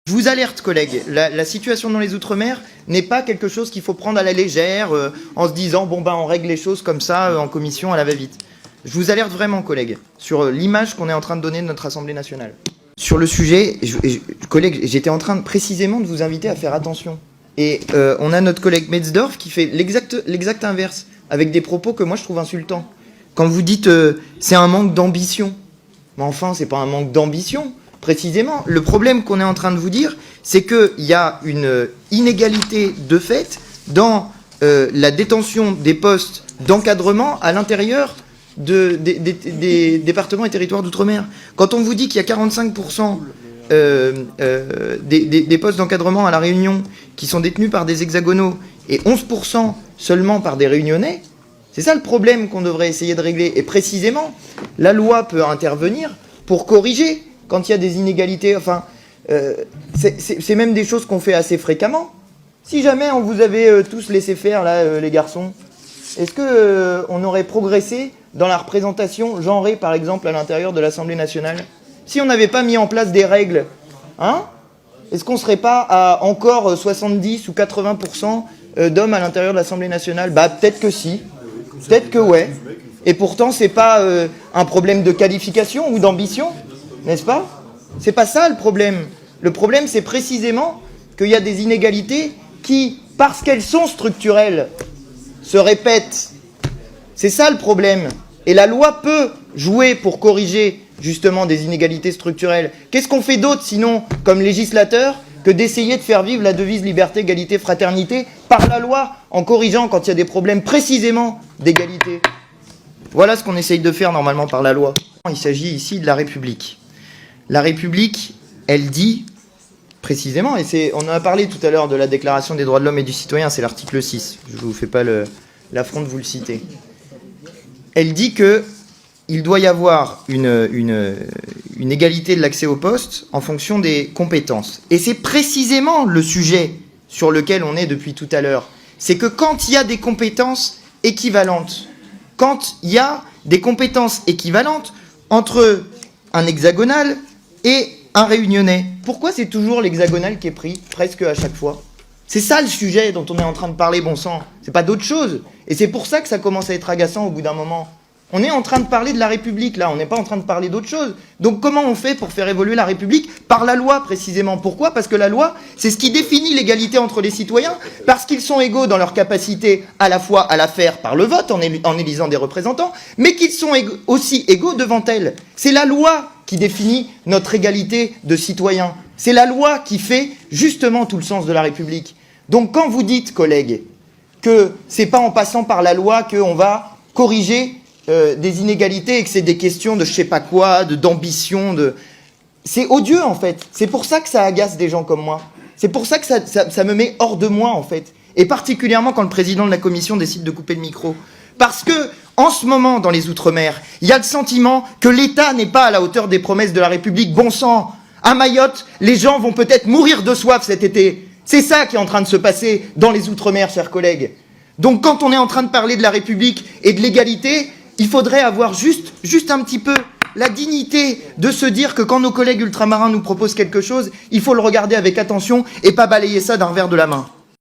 Je vous alerte, collègues, la situation dans les Outre-mer n'est pas quelque chose qu'il faut prendre à la légère en se disant bon ben on règle les choses comme ça en commission à la va-vite. Je vous alerte vraiment, collègues, sur l'image qu'on est en train de donner de notre Assemblée nationale. Sur le sujet, collègues, j'étais en train précisément de vous inviter à faire attention. Et on a notre collègue Metzdorf qui fait l'exact inverse, avec des propos que moi je trouve insultants. Quand vous dites c'est un manque d'ambition, mais enfin c'est pas un manque d'ambition. Précisément, le problème qu'on est en train de vous dire, c'est qu'il y a une inégalité de fait dans la détention des postes d'encadrement à l'intérieur des départements et territoires d'outre-mer. Quand on vous dit qu'il y a 45% des postes d'encadrement à La Réunion qui sont détenus par des hexagonaux et 11% seulement par des réunionnais, c'est ça le problème qu'on devrait essayer de régler. Et précisément, la loi peut intervenir pour corriger quand il y a des inégalités. Enfin, c'est même des choses qu'on fait assez fréquemment. Si jamais on vous avait tous laissé faire, là, les garçons, est-ce que on aurait progressé dans la représentation genrée, par exemple, à l'intérieur de l'Assemblée nationale? Si on n'avait pas mis en place des règles, hein, est-ce qu'on ne serait pas à encore 70 ou 80% d'hommes à l'intérieur de l'Assemblée nationale? Bah, peut-être que si. Peut-être que ouais. Et pourtant, c'est pas un problème de qualification ou d'ambition, n'est-ce pas? C'est pas ça le problème. Le problème, c'est précisément qu'il y a des inégalités qui, parce qu'elles sont structurelles, se répètent. C'est ça le problème. Et la loi peut jouer pour corriger justement des inégalités structurelles. Qu'est-ce qu'on fait d'autre sinon, comme législateur, que d'essayer de faire vivre la devise liberté, égalité, fraternité par la loi, en corrigeant quand il y a des problèmes précisément d'égalité? Voilà ce qu'on essaye de faire normalement par la loi. Il s'agit ici de la République. La République, elle dit précisément, et on en a parlé tout à l'heure de la Déclaration des droits de l'homme et du citoyen, c'est l'article 6, je ne vous fais pas l'affront de vous le citer. Elle dit qu'il doit y avoir une égalité de l'accès au poste en fonction des compétences. Et c'est précisément le sujet sur lequel on est depuis tout à l'heure. C'est que quand il y a des compétences équivalentes, quand il y a des compétences équivalentes entre un hexagonal et un réunionnais, pourquoi c'est toujours l'hexagonal qui est pris, presque à chaque fois? C'est ça le sujet dont on est en train de parler, bon sang. C'est pas d'autre chose. Et c'est pour ça que ça commence à être agaçant au bout d'un moment. On est en train de parler de la République, là. On n'est pas en train de parler d'autre chose. Donc comment on fait pour faire évoluer la République? Par la loi, précisément. Pourquoi? Parce que la loi, c'est ce qui définit l'égalité entre les citoyens, parce qu'ils sont égaux dans leur capacité à la fois à la faire par le vote, en élisant des représentants, mais qu'ils sont aussi égaux devant elle. C'est la loi qui définit notre égalité de citoyens. C'est la loi qui fait justement tout le sens de la République. Donc quand vous dites, collègues, que c'est pas en passant par la loi qu'on va corriger des inégalités et que c'est des questions de je sais pas quoi, d'ambition, c'est odieux en fait. C'est pour ça que ça agace des gens comme moi. C'est pour ça que ça me met hors de moi en fait. Et particulièrement quand le président de la commission décide de couper le micro. Parce que, en ce moment, dans les Outre-mer, il y a le sentiment que l'État n'est pas à la hauteur des promesses de la République. Bon sang, à Mayotte, les gens vont peut-être mourir de soif cet été. C'est ça qui est en train de se passer dans les Outre-mer, chers collègues. Donc quand on est en train de parler de la République et de l'égalité, il faudrait avoir juste un petit peu la dignité de se dire que quand nos collègues ultramarins nous proposent quelque chose, il faut le regarder avec attention et pas balayer ça d'un revers de la main.